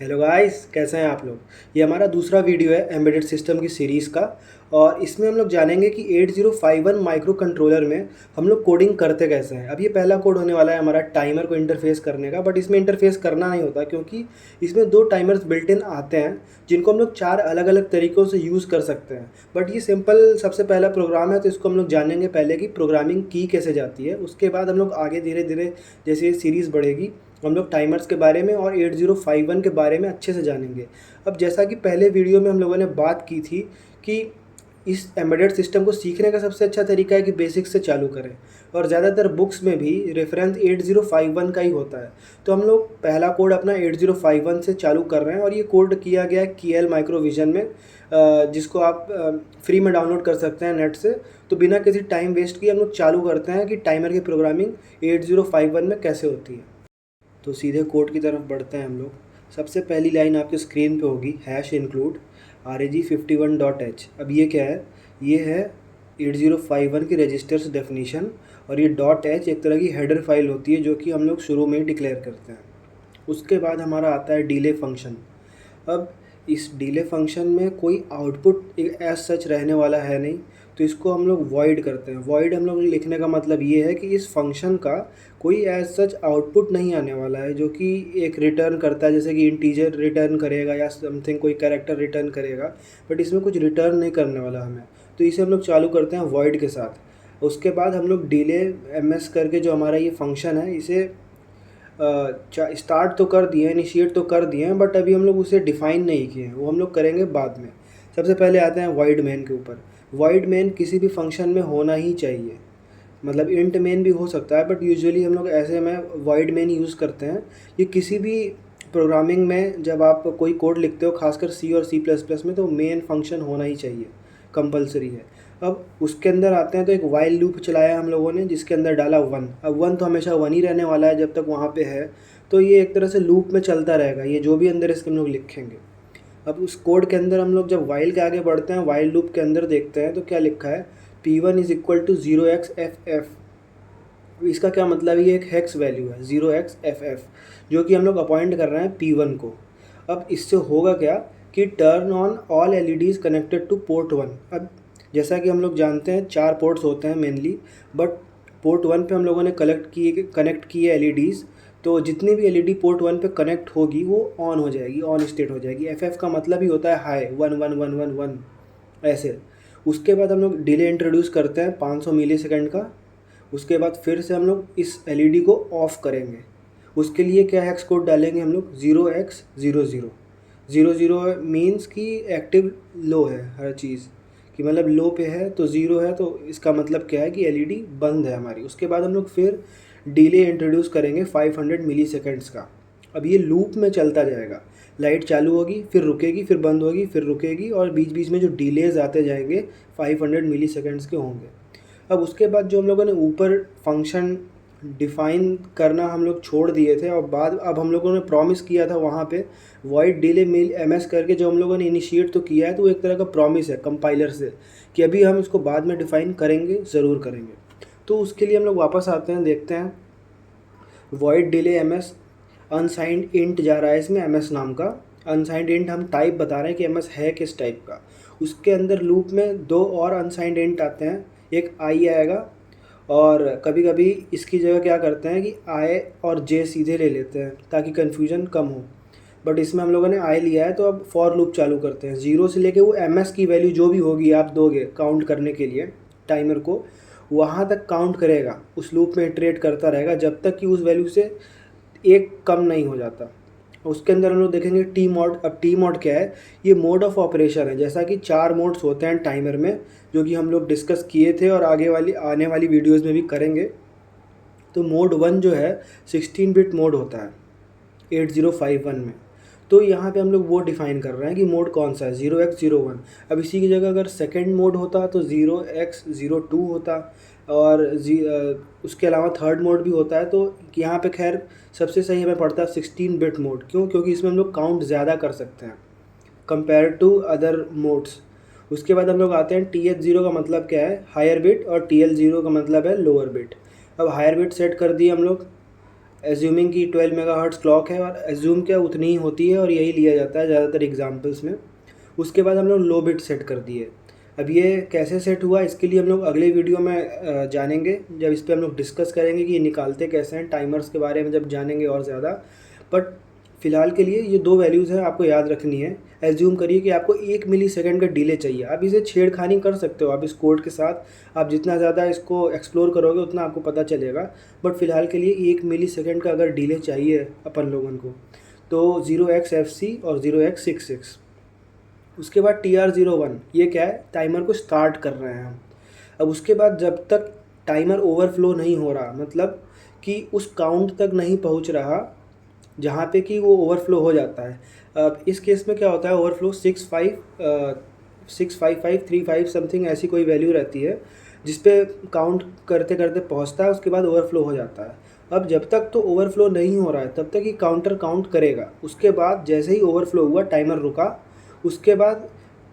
Hello guys, कैसे हैं आप लोग। ये हमारा दूसरा वीडियो है एम्बेडेड सिस्टम की सीरीज़ का। और इसमें हम लोग जानेंगे कि 8051 माइक्रो कंट्रोलर में हम लोग कोडिंग करते कैसे हैं। अब ये पहला कोड होने वाला है हमारा टाइमर को इंटरफेस करने का, बट इसमें इंटरफेस करना नहीं होता क्योंकि इसमें 2 टाइमर्स बिल्ट इन आते हैं जिनको हम लोग 4 अलग अलग तरीक़ों से यूज़ कर सकते हैं। बट ये सिंपल सबसे पहला प्रोग्राम है, तो इसको हम लोग जानेंगे पहले कि प्रोग्रामिंग की कैसे जाती है। उसके बाद हम लोग आगे धीरे धीरे जैसे ये सीरीज़ बढ़ेगी हम लोग टाइमर्स के बारे में और 8051 के बारे में अच्छे से जानेंगे। अब जैसा कि पहले वीडियो में हम लोगों ने बात की थी कि इस एम्बेडेड सिस्टम को सीखने का सबसे अच्छा तरीका है कि बेसिक्स से चालू करें, और ज़्यादातर बुक्स में भी रेफरेंस 8051 का ही होता है। तो हम लोग पहला कोड अपना 8051 से चालू कर रहे हैं, और ये कोड किया गया है KL माइक्रोविजन में, जिसको आप फ्री में डाउनलोड कर सकते हैं नेट से। तो बिना किसी टाइम वेस्ट किए हम लोग चालू करते हैं कि टाइमर की प्रोग्रामिंग 8051 में कैसे होती है। तो सीधे कोड की तरफ बढ़ते हैं हम लोग। सबसे पहली लाइन आपके स्क्रीन पे होगी हैश इंक्लूड reg51.h। अब ये क्या है? ये है 8051 की रजिस्टर्स डेफिनीशन, और ये .h एक तरह की हेडर फाइल होती है जो कि हम लोग शुरू में ही डिक्लेयर करते हैं। उसके बाद हमारा आता है डिले फंक्शन। अब इस डिले फंक्शन में कोई आउटपुट एज सच रहने वाला है नहीं, तो इसको हम लोग वॉइड करते हैं। वॉइड हम लोग लिखने का मतलब ये है कि इस फंक्शन का कोई एज सच आउटपुट नहीं आने वाला है जो कि एक रिटर्न करता है, जैसे कि इंटीजर रिटर्न करेगा या समथिंग कोई कैरेक्टर रिटर्न करेगा, बट इसमें कुछ रिटर्न नहीं करने वाला हमें। तो इसे हम लोग चालू करते हैं वॉइड के साथ। उसके बाद हम लोग डिले ms करके जो हमारा ये फंक्शन है इसे स्टार्ट तो कर दिए, इनिशिएट तो कर दिए हैं, बट अभी हम लोग उसे डिफ़ाइन नहीं किए हैं, वो हम लोग करेंगे बाद में। सबसे पहले आते हैं वॉइड मेन के ऊपर। वॉइड मेन किसी भी फंक्शन में होना ही चाहिए, मतलब इंट मेन भी हो सकता है, बट यूजुअली हम लोग ऐसे में वॉइड मेन यूज़ करते हैं। ये किसी भी प्रोग्रामिंग में जब आप कोई कोड लिखते हो, खासकर C और C++ में, तो मेन फंक्शन होना ही चाहिए, कंपलसरी है। अब उसके अंदर आते हैं, तो एक वाइल लूप चलाया हम लोगों ने जिसके अंदर डाला 1। अब 1 तो हमेशा 1 ही रहने वाला है जब तक वहाँ पे है, तो ये एक तरह से लूप में चलता रहेगा, ये जो भी अंदर इसके हम लोग लिखेंगे। अब उस कोड के अंदर हम लोग जब वाइल के आगे बढ़ते हैं, वाइल लूप के अंदर देखते हैं तो क्या लिखा है, P1 is equal to 0xff। इसका क्या मतलब है? ये एक हेक्स वैल्यू है 0xff, जो कि हम लोग अपॉइंट कर रहे हैं P1 को। अब इससे होगा क्या कि turn on all LEDs connected two port 1। अब जैसा कि हम लोग जानते हैं 4 पोर्ट्स होते हैं मेनली, बट पोर्ट 1 पे हम लोगों ने कनेक्ट किए LEDs, तो जितनी भी LED पोर्ट 1 पे कनेक्ट होगी वो ऑन हो जाएगी, ऑन स्टेट हो जाएगी। FF का मतलब ही होता है हाई, 11111 ऐसे। उसके बाद हम लोग डिले इंट्रोड्यूस करते हैं 500 मिली सेकेंड का। उसके बाद फिर से हम लोग इस LED को ऑफ़ करेंगे। उसके लिए क्या हेक्स कोड डालेंगे हम लोग, 0x00। 00 मीन्स कि एक्टिव लो है हर चीज़, कि मतलब लो पे है, तो 0 है, तो इसका मतलब क्या है कि LED बंद है हमारी। उसके बाद हम लोग फिर डिले इंट्रोड्यूस करेंगे 500 मिली सेकेंड्स का। अब ये लूप में चलता जाएगा, लाइट चालू होगी, फिर रुकेगी, फिर बंद होगी, फिर रुकेगी, और बीच बीच में जो डिलेज आते जाएंगे 500 मिली सेकेंड्स के होंगे। अब उसके बाद जो हम लोगों ने ऊपर फंक्शन डिफ़ाइन करना हम लोग छोड़ दिए थे, और बाद अब हम लोगों ने प्रॉमिस किया था वहाँ पे वॉइड डिले मिल ms करके, जो हम लोगों ने इनिशिएट तो किया है, तो वो एक तरह का प्रॉमिस है कंपाइलर से कि अभी हम इसको बाद में डिफ़ाइन करेंगे, ज़रूर करेंगे। तो उसके लिए हम लोग वापस आते हैं, देखते हैं void delay ms unsigned int जा रहा है इसमें, ms नाम का अनसाइंड इंट। हम टाइप बता रहे हैं कि ms है किस टाइप का। उसके अंदर लूप में 2 और अनसाइंड इंट आते हैं, एक i आएगा, और कभी कभी इसकी जगह क्या करते हैं कि i और j सीधे ले लेते हैं ताकि कन्फ्यूजन कम हो, बट इसमें हम लोगों ने i लिया है। तो अब फॉर लूप चालू करते हैं, 0 से लेके वो ms की वैल्यू जो भी होगी आप दोगे काउंट करने के लिए टाइमर को, वहाँ तक काउंट करेगा, उस लूप में इटरेट करता रहेगा जब तक कि उस वैल्यू से एक कम नहीं हो जाता। उसके अंदर हम लोग देखेंगे टी मोड। अब टी मोड क्या है? ये मोड ऑफ ऑपरेशन है। जैसा कि 4 मोड्स होते हैं टाइमर में, जो कि हम लोग डिस्कस किए थे और आने वाली वीडियोज़ में भी करेंगे। तो मोड 1 जो है 16 बिट मोड होता है 8051 में। तो यहाँ पे हम लोग वो डिफ़ाइन कर रहे हैं कि मोड कौन सा है, 0x01। अब इसी की जगह अगर सेकेंड मोड होता तो 0x02 होता, और उसके अलावा थर्ड मोड भी होता है। तो यहाँ पे खैर सबसे सही हमें पड़ता है 16 बिट मोड। क्यों? क्योंकि इसमें हम लोग काउंट ज़्यादा कर सकते हैं कंपेयर टू अदर मोड्स। उसके बाद हम लोग आते हैं TH0 का मतलब क्या है, हायर बिट, और TL0 का मतलब है लोअर बिट। अब हायर बिट सेट कर दिए हम लोग, एज्यूमिंग कि 12 मेगाहर्ट्ज़ क्लॉक है, और एज्यूम क्या उतनी ही होती है और यही लिया जाता है ज़्यादातर एग्जांपल्स में। उसके बाद हम लोग लो बिट सेट कर दिए। अब ये कैसे सेट हुआ, इसके लिए हम लोग अगले वीडियो में जानेंगे, जब इस पे हम लोग डिस्कस करेंगे कि ये निकालते कैसे हैं, टाइमर्स के बारे में जब जानेंगे और ज़्यादा। बट फ़िलहाल के लिए ये 2 वैल्यूज़ हैं, आपको याद रखनी है। एज्यूम करिए कि आपको 1 मिली सेकेंड का डिले चाहिए। आप इसे छेड़खानी कर सकते हो, आप इस कोड के साथ आप जितना ज़्यादा इसको एक्सप्लोर करोगे उतना आपको पता चलेगा। बट फ़िलहाल के लिए 1 मिली सेकेंड का अगर डिले चाहिए अपन लोगों को, तो 0xFC और 0x66। उसके बाद TR01, ये क्या है, टाइमर को स्टार्ट कर रहे हैं हम। अब उसके बाद जब तक टाइमर ओवरफ्लो नहीं हो रहा, मतलब कि उस काउंट तक नहीं पहुंच रहा जहाँ पे कि वो ओवरफ्लो हो जाता है। अब इस केस में क्या होता है, ओवरफ्लो 65535 समथिंग ऐसी कोई वैल्यू रहती है जिस पे काउंट करते करते पहुँचता है, उसके बाद ओवरफ्लो हो जाता है। अब जब तक तो ओवरफ्लो नहीं हो रहा है तब तक ही काउंटर काउंट करेगा। उसके बाद जैसे ही ओवरफ्लो हुआ, टाइमर रुका। उसके बाद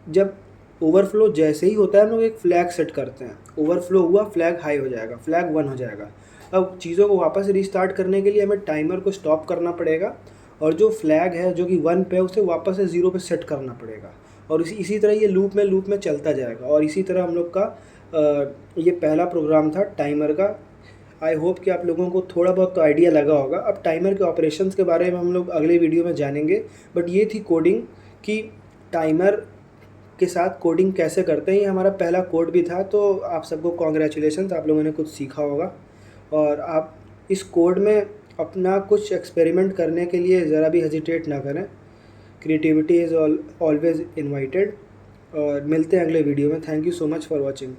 जब ओवरफ्लो जैसे ही होता है, हम लोग एक फ्लैग सेट करते हैं। ओवरफ्लो हुआ, फ्लैग हाई हो जाएगा, फ्लैग 1 हो जाएगा। अब चीज़ों को वापस रिस्टार्ट करने के लिए हमें टाइमर को स्टॉप करना पड़ेगा, और जो फ्लैग है जो कि 1 पे है उसे वापस से 0 पे सेट करना पड़ेगा। और इसी तरह ये लूप में चलता जाएगा। और इसी तरह हम लोग का ये पहला प्रोग्राम था टाइमर का। आई होप कि आप लोगों को थोड़ा बहुत तो आइडिया लगा होगा। अब टाइमर के ऑपरेशंस के बारे में हम लोग अगले वीडियो में जानेंगे। बट ये थी कोडिंग कि टाइमर के साथ कोडिंग कैसे करते हैं। ये हमारा पहला कोड भी था, तो आप सबको कॉन्ग्रेचुलेशंस, आप लोगों ने कुछ सीखा होगा। और आप इस कोड में अपना कुछ एक्सपेरिमेंट करने के लिए ज़रा भी हेजिटेट ना करें। Creativity is always invited. और मिलते हैं अगले वीडियो में। Thank you so much for watching.